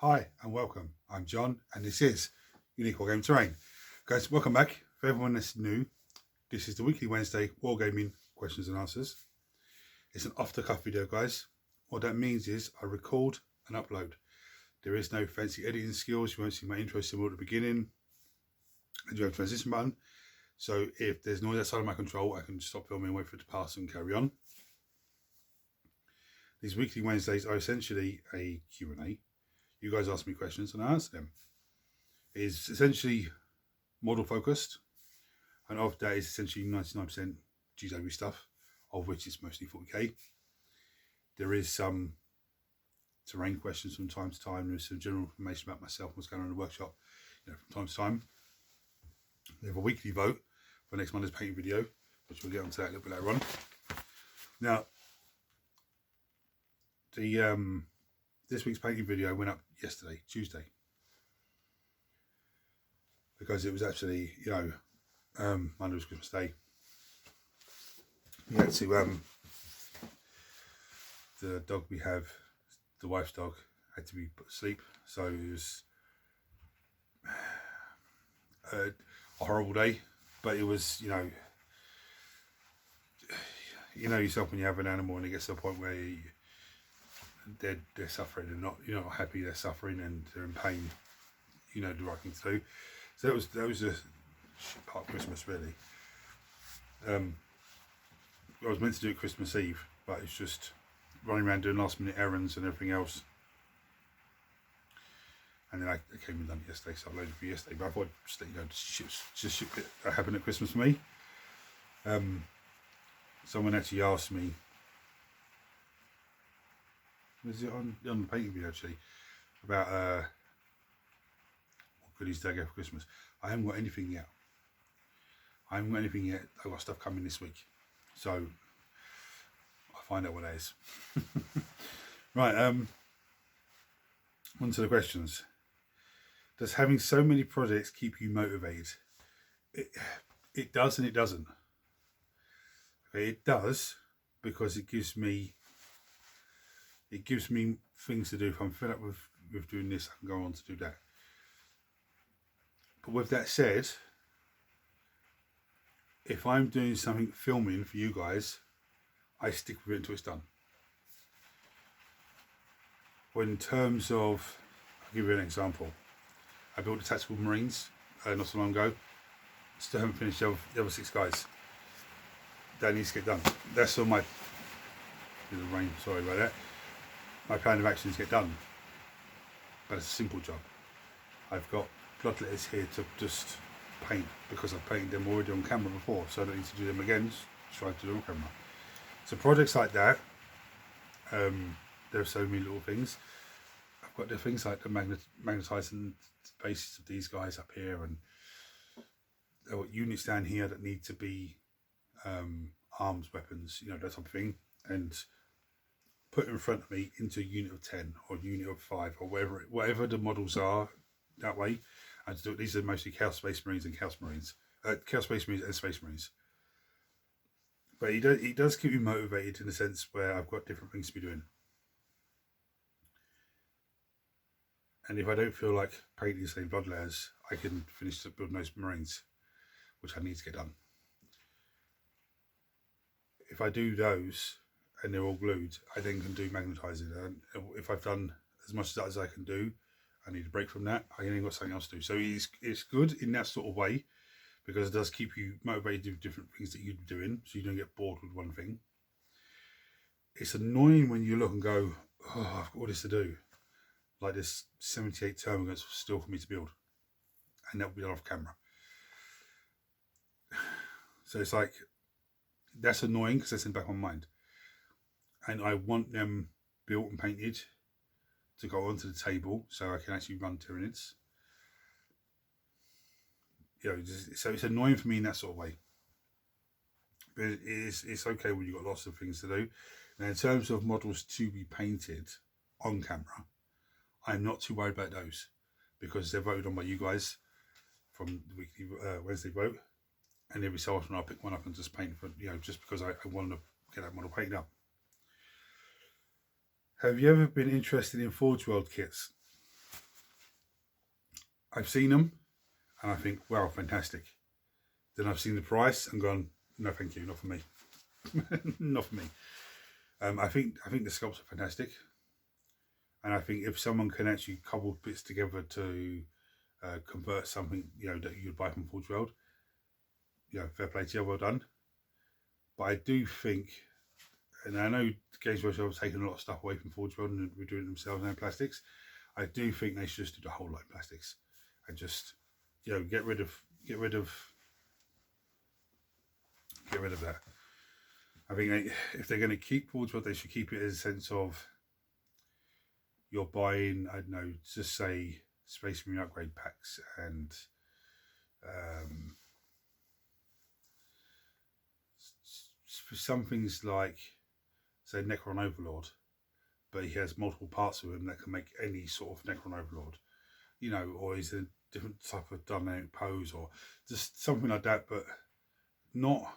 Hi and welcome. I'm John and this is Unique Wargaming Terrain. Guys, welcome back. For everyone that's new, this is the weekly Wednesday Wargaming questions and answers. It's an off-the-cuff video, guys. What that means is I record and upload. There is no fancy editing skills. You won't see my intro symbol at the beginning. I do have a transition button. So if there's noise outside of my control, I can stop filming, wait for it to pass and carry on. These weekly Wednesdays are essentially a Q&A. You guys ask me questions and I answer them. It is essentially model focused, and of that is essentially 99% GW stuff, of which is mostly 40k. There is some terrain questions from time to time. There's some general information about myself and what's going on in the workshop, from time to time. We have a weekly vote for next Monday's painting video, which we'll get onto that a little bit later on. Now, this week's painting video went up yesterday, Tuesday, because it was actually, Monday was Christmas Day. We had to, the dog we have, the wife's dog, had to be put to sleep, so it was a horrible day, but it was, yourself when you have an animal and it gets to a point where they're suffering and you're not happy they're suffering and they're in pain, the right thing to do. So that was a shit part of Christmas, really. I was meant to do it Christmas Eve, but it's just running around doing last minute errands and everything else. And then I came and done it yesterday, so I uploaded for yesterday. But I thought just shit that happened at Christmas for me. Someone actually asked me, was it on the painting video actually, about what goodies did I get for Christmas? I haven't got anything yet. I've got stuff coming this week, so I'll find out what that is. Right, on to the questions. Does having so many projects keep you motivated? It does and it doesn't. Okay, it does because it gives me things to do. If I'm fed up with doing this, I can go on to do that. But with that said, if I'm doing something filming for you guys, I stick with it until it's done. When in terms of, I'll give you an example. I built the Tactical Marines not so long ago. Still haven't finished the other 6 guys. That needs to get done. That's all my, the rain, sorry about that. My plan of action is to get done. But it's a simple job. I've got bloodletters here to just paint because I've painted them already on camera before, so I don't need to do them again. Just try to do them on camera. So projects like that, there are so many little things. I've got the things like the magnetizing bases of these guys up here, and there are units down here that need to be arms, weapons, that type of thing, and put in front of me into a unit of 10 or unit of 5 or whatever the models are that way. And to do it, these are mostly Chaos Space Marines and Chaos Space Marines and Space Marines. But he does keep me motivated in the sense where I've got different things to be doing. And if I don't feel like painting the same bloodletters, I can finish building those Marines, which I need to get done. If I do those and they're all glued, I then can do magnetizing. And if I've done as much of that as I can do, I need a break from that. I then got something else to do. So it's good in that sort of way, because it does keep you motivated to do different things that you're doing, so you don't get bored with one thing. It's annoying when you look and go, oh, I've got all this to do. Like this 78 terminals still for me to build, and that will be done off camera. So it's like, that's annoying because that's in the back of my mind, and I want them built and painted to go onto the table so I can actually run Tyranids. So it's annoying for me in that sort of way. But it's okay when you've got lots of things to do. Now, in terms of models to be painted on camera, I'm not too worried about those because they're voted on by you guys from the weekly Wednesday vote. And every so often I'll pick one up and just paint for, just because I want to get that model painted up. Have you ever been interested in Forge World kits? I've seen them and I think, wow, fantastic. Then I've seen the price and gone, no, thank you, not for me. Not for me. I think the sculpts are fantastic, and I think if someone can actually cobble bits together to convert something, that you'd buy from Forge World, fair play to you, well done. But I do think, and I know Games Workshop have taken a lot of stuff away from Forge World and we're doing it themselves now in plastics. I do think they should just do the whole lot in plastics and just, get rid of that. I think if they're going to keep Forge World, they should keep it as a sense of you're buying, I don't know, just say Space Marine upgrade packs and some things like, say, Necron Overlord, but he has multiple parts of him that can make any sort of Necron Overlord, or he's a different type of dynamic pose or just something like that, but not,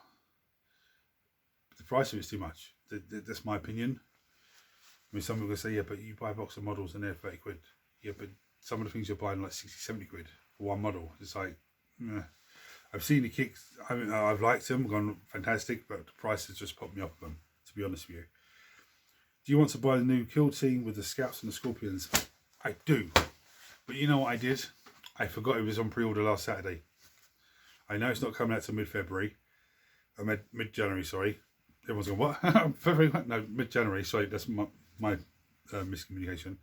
the price of it's too much. That's my opinion. I mean, some people say, yeah, but you buy a box of models and they're 30 quid. Yeah, but some of the things you're buying like 60, 70 quid for one model. It's like, I've seen the kicks. I mean, I've liked them, gone fantastic, but the price has just popped me off of them, to be honest with you. Do you want to buy the new kill team with the scouts and the scorpions? I do. But you know what I did? I forgot it was on pre-order last Saturday. I know it's not coming out till mid-February. Mid-January, sorry. Everyone's going, what? February? No, mid-January. Sorry, that's my miscommunication.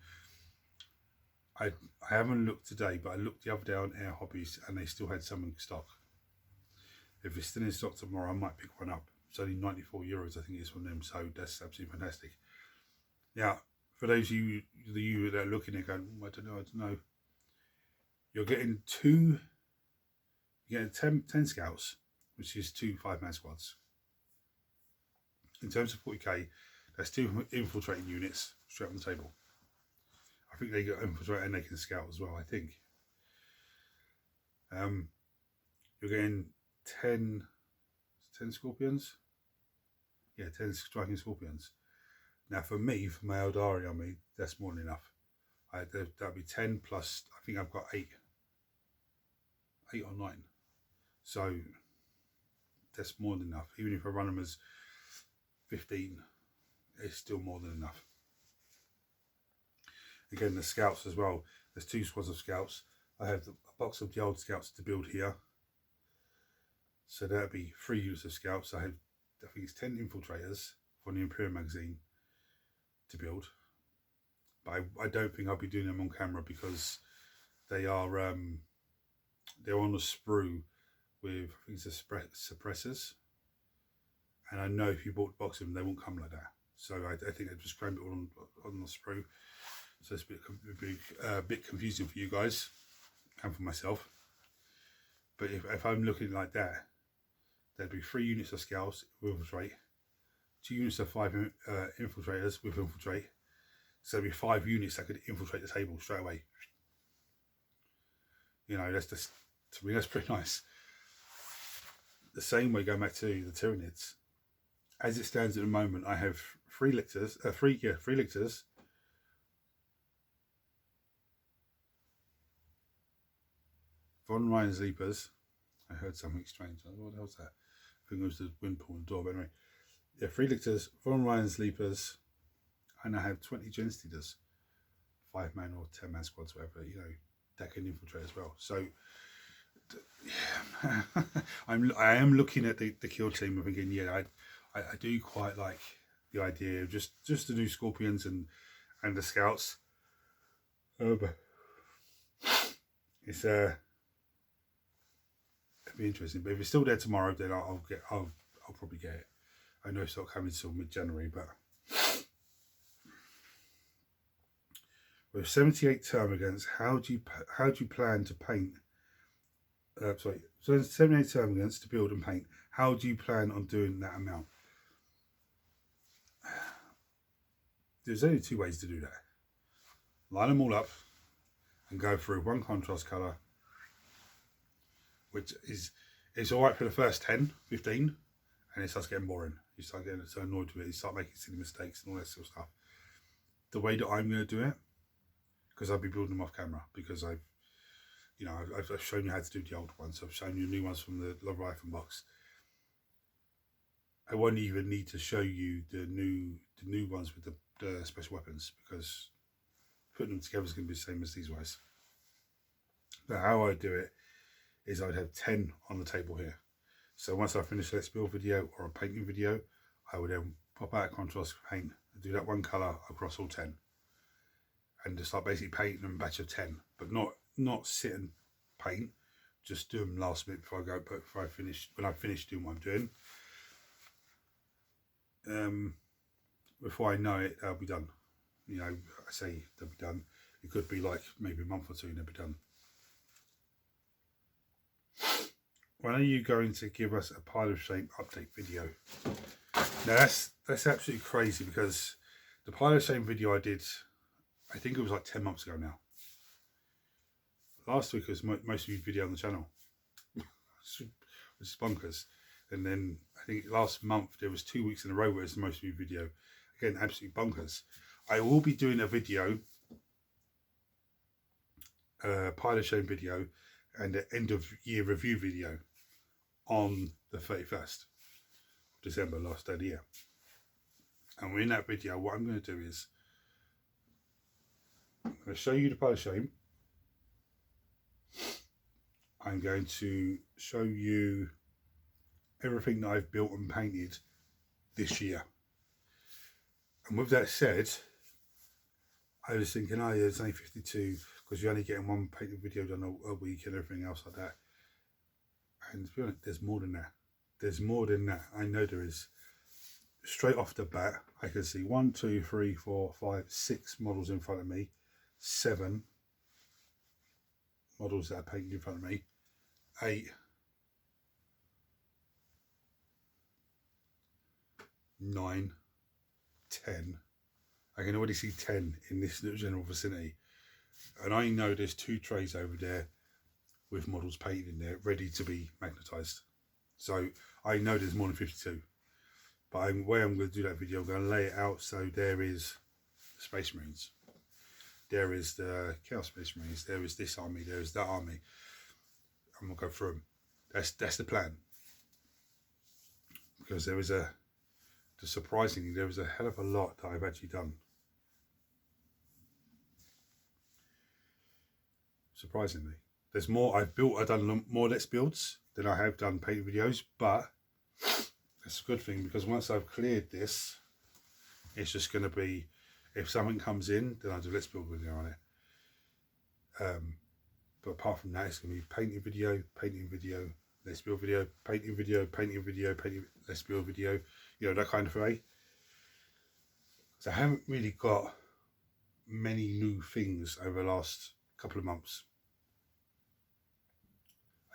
I haven't looked today, but I looked the other day on Air Hobbies and they still had some in stock. If it's still in stock tomorrow, I might pick one up. It's only 94 euros, I think it is from them, so that's absolutely fantastic. Now, for those of you that are looking at going, I don't know, you're getting 10 scouts, which is 2 5-man squads. In terms of 40k, that's 2 infiltrating units straight on the table. I think they get infiltrate and they can scout as well, I think. You're getting 10 scorpions. Yeah, 10 striking scorpions. Now for me, for my Eldari army, that's more than enough. That'd be 10 plus, I think I've got 8 or 9. So that's more than enough. Even if I run them as 15, it's still more than enough. Again, the scouts as well. There's 2 squads of scouts. I have a box of the old scouts to build here. So that'd be 3 units of scouts. I think it's 10 infiltrators from the Imperial magazine to build. But I don't think I'll be doing them on camera because they are they're on the sprue with, I think it's suppressors. And I know if you bought the box of them, they won't come like that. So I think I just crammed it all on the sprue. So it's a bit confusing for you guys and for myself. But if I'm looking like that, there'd be 3 units of scouts with infiltrate, 2 units of 5 infiltrators with infiltrate. So there'd be 5 units that could infiltrate the table straight away. That's just, to me, that's pretty nice. The same way, going back to the Tyranids. As it stands at the moment, I have 3 lictors, 3 lictors, Von Ryan's Leapers. I heard something strange. What the hell's that? I think it was the wind pulling the door, but anyway. Yeah, 3 lictors, Von Ryan's Leapers, and I have 20 Gensteaders, 5-man or 10-man squads, whatever, that can infiltrate as well. So yeah, I am looking at the kill team and thinking, yeah, I do quite like the idea of just to do scorpions and the scouts. But it's it'll be interesting. But if it's still there tomorrow, then I'll probably get it. I know it's not coming until mid-January, but with 78 termagants, how do you plan to paint? So 78 termagants to build and paint. How do you plan on doing that amount? There's only 2 ways to do that. Line them all up and go through 1 contrast colour, which it's all right for the first 10, 15, and it starts getting boring. You start getting so annoyed with it. You start making silly mistakes and all that sort of stuff. The way that I'm going to do it, because I'll be building them off camera, because you know, I've shown you how to do the old ones. I've shown you new ones from the Leviathan box. I won't even need to show you the new ones with the special weapons, because putting them together is going to be the same as these ones. But how I do it is I'd have 10 on the table here. So once I finish a Let's Build video or a painting video, I would then pop out a contrast paint and do that one colour across all 10. And just like basically painting them a batch of 10, but not sit and paint, just do them last minute before I go, before I finish, when I finish doing what I'm doing. Before I know it, they'll be done. You know, I say they'll be done. It could be like maybe a month or two and they'll be done. When are you going to give us a pile of shame update video? Now that's absolutely crazy, because the pile of shame video I did, I think it was like 10 months ago now. Last week was most viewed video on the channel, which is bonkers. And then I think last month there was 2 weeks in a row where it's the most viewed video. Again, absolutely bonkers. I will be doing a video, pile of shame video, and an end of year review video on the 31st of December, last day of the year. And in that video, what I'm going to do is I'm going to show you the pile of shame. I'm going to show you everything that I've built and painted this year. And with that said, I was thinking, oh yeah, it's only 52, because you're only getting one painted video done a week and everything else like that. And to be honest, there's more than that. There's more than that. I know there is. Straight off the bat, I can see 1, 2, 3, 4, 5, 6 models in front of me. 7 models that are painted in front of me. 8. 9. 10. I can already see 10 in this little general vicinity. And I know there's 2 trays over there with models painted in there, ready to be magnetised. So I know there's more than 52. But the way I'm going to do that video, I'm going to lay it out. So there is the Space Marines. There is the Chaos Space Marines. There is this army. There is that army. I'm going to go through them. That's the plan. Because there is surprisingly, there was a hell of a lot that I've actually done. Surprisingly. There's more I've done more Let's Builds than I have done painted videos, but that's a good thing, because once I've cleared this, it's just going to be, if something comes in, then I'll do Let's Build video on it. But apart from that, it's going to be painting video, Let's Build video, painting video, Let's Build video, you know, that kind of way. So I haven't really got many new things over the last couple of months.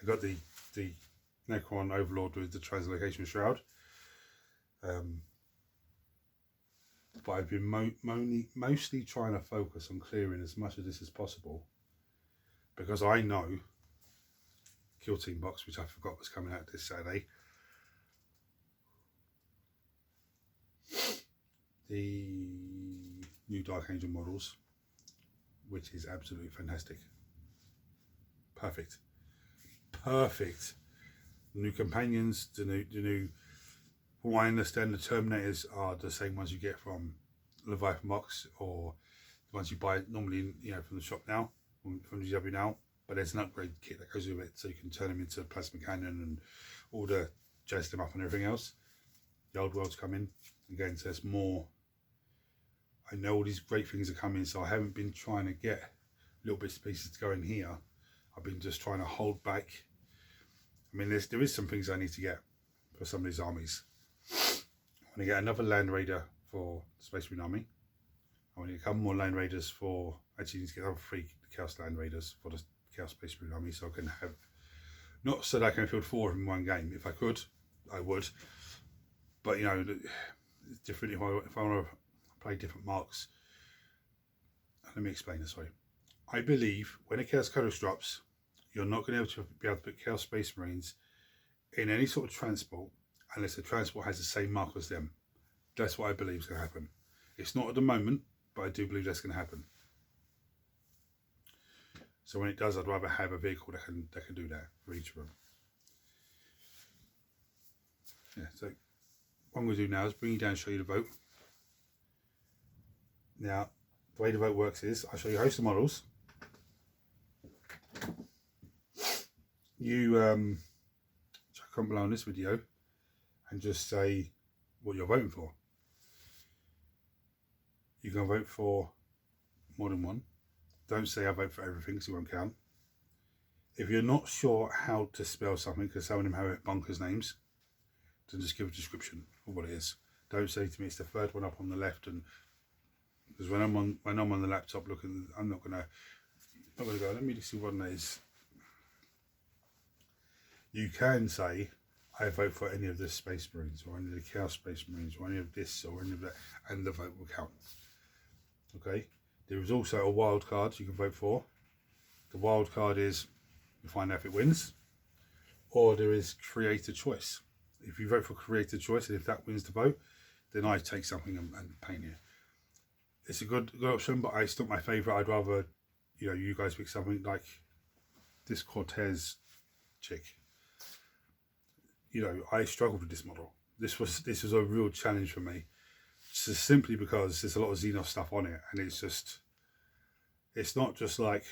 I got the Necron Overlord with the Translocation Shroud. But I've been mostly trying to focus on clearing as much of this as possible, because I know Kill Team box, which I forgot was coming out this Saturday, the new Dark Angel models, which is absolutely fantastic. Perfect. New companions, the new. From what I understand, the Terminators are the same ones you get from Leviathan box, or the ones you buy normally, you know, from the shop now, from GW now. But there's an upgrade kit that goes with it, so you can turn them into plasma cannon and all the jazz them up and everything else. The old worlds come in again, so there's more. I know all these great things are coming, so I haven't been trying to get little bits and pieces to go in here. I've been just trying to hold back. I mean, there is some things I need to get for some of these armies. I want to get another Land Raider for the Space Marine Army. I want to get a couple more Land Raiders for, actually need to get another 3 Chaos Land Raiders for the Chaos Space Marine Army, so I can have, not so that I can field 4 in one game. If I could, I would. But you know, it's different if I want to play different marks. Let me explain this way. I believe when a Chaos Codex drops, you're not going to be able to put Chaos Space Marines in any sort of transport unless the transport has the same mark as them. That's what I believe is going to happen. It's not at the moment, but I do believe that's going to happen. So when it does, I'd rather have a vehicle that can do that for each of them. Yeah, so what I'm going to do now is bring you down and show you the boat. Now, the way the boat works is, I'll show you a host of models. You comment below on this video and just say what you're voting for. You can vote for more than one. Don't say I vote for everything, because it won't count. If you're not sure how to spell something, because some of them have bonkers names, then just give a description of what it is. Don't say to me it's the third one up on the left, and because when I'm on the laptop looking, I'm not gonna go. Let me just see what it is. You can say I vote for any of the Space Marines, or any of the Chaos Space Marines, or any of this, or any of that, and the vote will count. Okay. There is also a wild card you can vote for. The wild card is you find out if it wins, or there is creator choice. If you vote for creator choice, and if that wins the vote, then I take something and paint it. It's a good option, but it's not my favourite. I'd rather, you guys pick something like this Cortez chick. I struggled with this model. This was a real challenge for me. Just simply because there's a lot of Xenos stuff on it, and it's not just like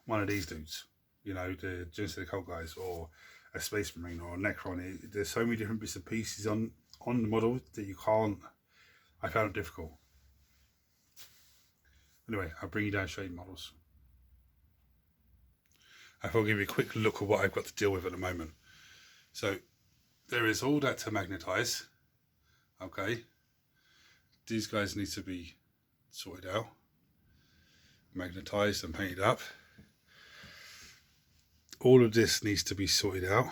one of these dudes, the Genesis of the Cult guys, or a Space Marine, or a Necron. There's so many different bits and pieces on the model that you can't. I found it difficult. Anyway, I'll bring you down and show you models. I thought I'll give you a quick look at what I've got to deal with at the moment. So there is all that to magnetize. Okay, these guys need to be sorted out, magnetized and painted up. All of this needs to be sorted out.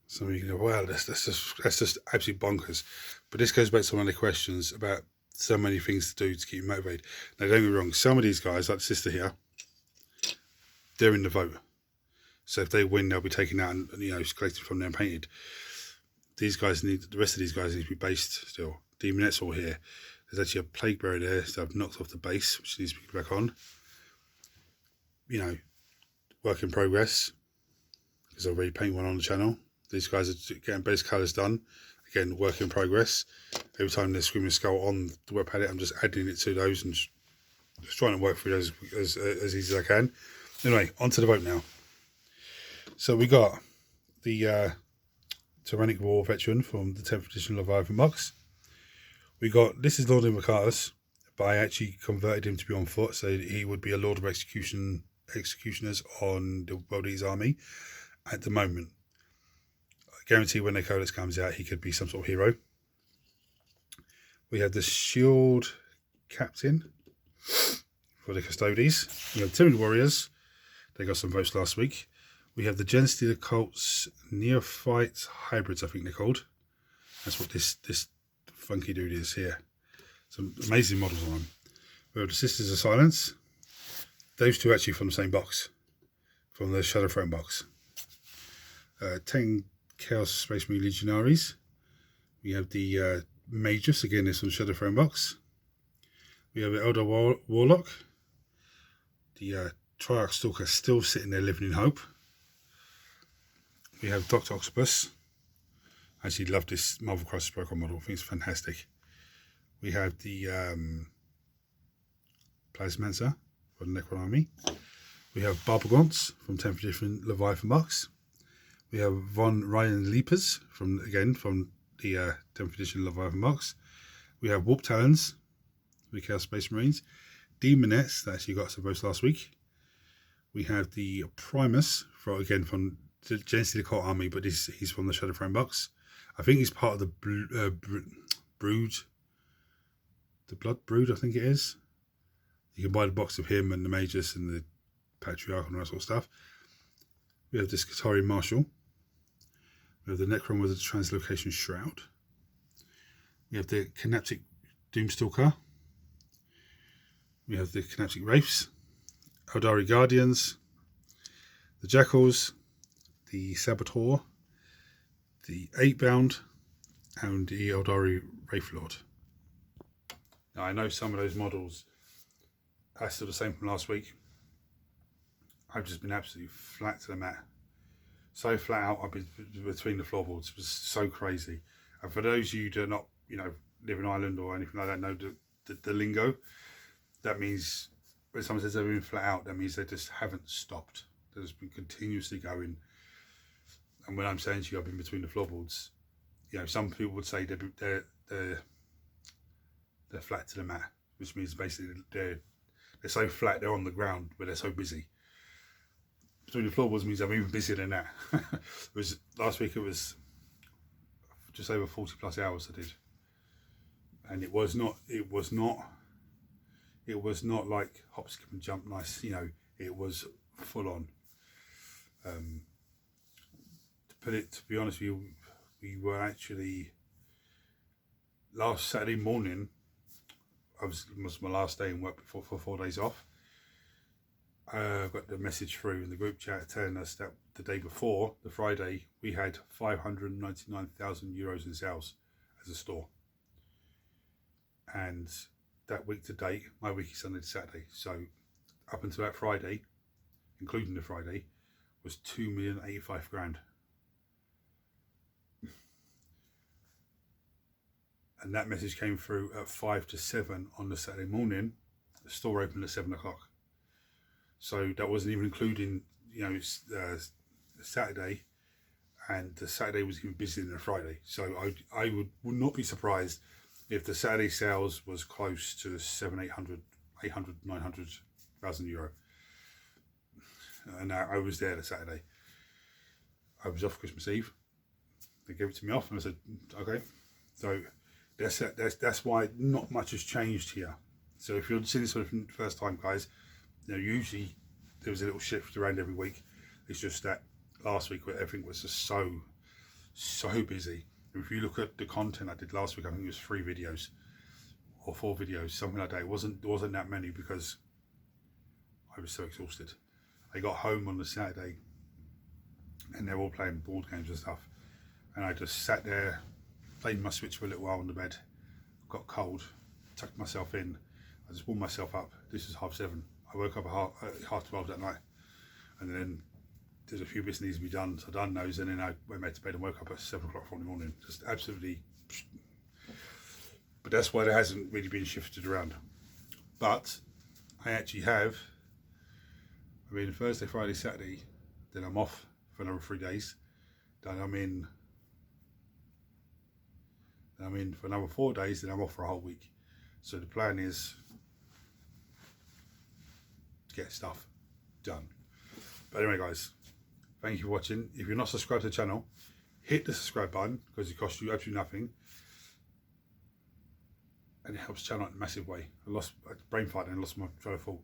Some of you go, wow, that's just absolutely bonkers. But this goes back to one of the questions about so many things to do to keep you motivated. Now, don't get me wrong, some of these guys, like the sister here, they're in the vote. So if they win, they'll be taken out and collected from there and painted. The rest of these guys need to be based still. Demonettes all here. There's actually a plague bearer there, so I've knocked off the base, which needs to be back on. Work in progress, because I've already painted one on the channel. These guys are getting base colours done. Again, work in progress. Every time there's Screaming Skull on the web palette, I'm just adding it to those and just trying to work through those as easy as I can. Anyway, onto the boat now. So we got the Tyrannic War veteran from the 10th edition Leviathan box. We got, this is Lord of Invocatus, but I actually converted him to be on foot, so he would be a Lord of Executioners on the World Eaters army at the moment. I guarantee when the Codex comes out, he could be some sort of hero. We have the Shield Captain for the Custodes. We have Timid Warriors. They got some votes last week. We have the Genesis of the Cult's Neophyte Hybrids, I think they're called. That's what this funky dude is here. Some amazing models on them. We have the Sisters of Silence. Those two actually from the same box, from the Shadow Throne box. 10 Chaos Space Marine Legionaries. We have the Magus, again, this from the Shadow Throne box. We have the Elder Warlock. The Triarch Stalker still sitting there living in hope. We have Dr. Octopus. I actually love this Marvel Crisis Protocol model. I think it's fantastic. We have the Plasmancer for the Necron Army. We have Barbagons from 10th edition Leviathan box. We have Von Ryan Leapers from the 10th edition Leviathan box. We have Warp Talons, the Chaos Space Marines. Demonettes, that actually got some votes last week. We have the Primus, from the Genesis of the Cult army, but he's from the Shadow Throne box. I think he's part of the Brood. The Blood Brood, I think it is. You can buy the box of him and the Magus and the Patriarch and all that sort of stuff. We have the Skitarii Marshal. We have the Necron with the Translocation Shroud. We have the Canaptic Doomstalker. We have the Canaptic Wraiths. Eldari Guardians. The Jackals. The Saboteur. The 8-Bound. And the Eldari Wraithlord. Now I know some of those models are still the same from last week. I've just been absolutely flat to the mat. So flat out, I've been between the floorboards. It was so crazy. And for those of you that are not, you know, live in Ireland or anything like that, know the lingo. That means when someone says they've been flat out, that means they just haven't stopped. They've just been continuously going. And when I'm saying to you, I've been between the floorboards, you know, some people would say they're flat to the mat, which means basically they're so flat they're on the ground, but they're so busy. Between the floorboards means I'm even busier than that. It was last week. It was just over 40 plus hours I did, and it was not like hop, skip and jump nice, you know. It was full on. To be honest with you, we were actually, last Saturday morning, it was my last day in work before for 4 days off. I got the message through in the group chat telling us that the day before, the Friday, we had 599,000 euros in sales as a store. And that week to date, my week is Sunday to Saturday. So up until that Friday, including the Friday, was 2,085,000. And that message came through at 5 to 7 on the Saturday morning. The store opened at 7 o'clock. So that wasn't even including, you know, Saturday, and the Saturday was even busier than the Friday. So I would not be surprised if the Saturday sales was close to 900,000 euro. And I was there the Saturday. I was off Christmas Eve. They gave it to me off, and I said, okay. So that's why not much has changed here. So if you're seeing this for the first time, guys, you know, usually there was a little shift around every week. It's just that last week where everything was just so busy. And if you look at the content I did last week, I think it was 3 videos or 4 videos, something like that. It wasn't that many because I was so exhausted. I got home on the Saturday and they're all playing board games and stuff, and I just sat there, played my Switch for a little while on the bed, got cold, tucked myself in, I just warmed myself up. This was 7:30. I woke up at half 12 that night, and then there's a few bits that needs to be done, so I done those, and then I went back to bed and woke up at 7 o'clock in the morning. Just absolutely. But that's why there hasn't really been shifted around. But I actually have, I mean, Thursday, Friday, Saturday, then I'm off for another 3 days. Then I'm in for another 4 days, then I'm off for a whole week. So the plan is to get stuff done. But anyway, guys, thank you for watching. If you're not subscribed to the channel, hit the subscribe button because it costs you absolutely nothing, and it helps the channel in a massive way. I lost brain fart and lost my train of thought.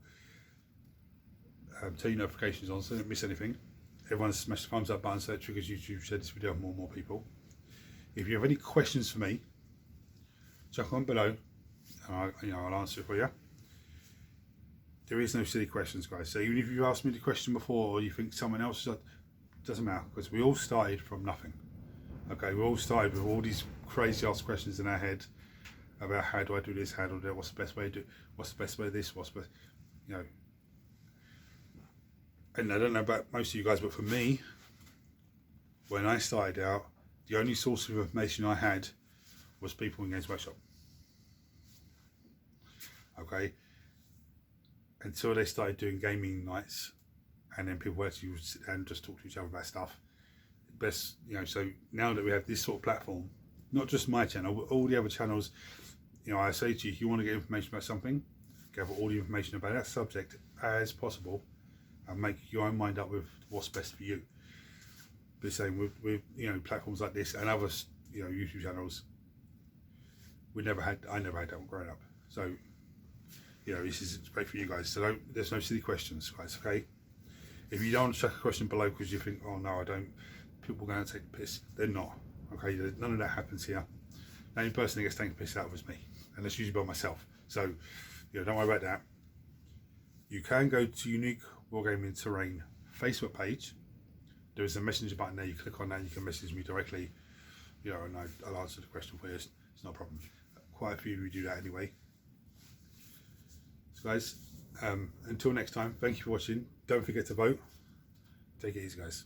Turn your notifications on so you don't miss anything. Everyone smash the thumbs up button so it triggers YouTube to share this video with more and more people. If you have any questions for me, chuck on below, and I'll answer it for you. There is no silly questions, guys. So even if you asked me the question before, or you think someone else, doesn't matter, because we all started from nothing. Okay, we all started with all these crazy ass questions in our head about how do I do this, how do I do that, what's the best way to do it, what's the best way of this, what's the best, you know. And I don't know about most of you guys, but for me, when I started out, the only source of information I had was people in Games Workshop. Okay, until they started doing gaming nights, and then people actually would sit down and just talk to each other about stuff. Best, you know. So now that we have this sort of platform, not just my channel, but all the other channels, you know, I say to you, if you want to get information about something, gather all the information about that subject as possible, and make your own mind up with what's best for you. But saying with you know, platforms like this and other, you know, YouTube channels, I never had that one growing up. So, you know, this is great for you guys. So there's no silly questions, guys. Okay. If you don't chuck a question below because you think, oh no, I don't, people are going to take the piss. They're not. Okay. None of that happens here. The only person that gets taken the piss out of is me, and that's usually by myself. So, you know, don't worry about that. You can go to Unique Wargaming Terrain Facebook page. There is a messenger button there. You click on that, you can message me directly, you know, and I'll answer the question for you. It's not a problem. Quite a few of you do that anyway. So guys, until next time, thank you for watching. Don't forget to vote. Take it easy, guys.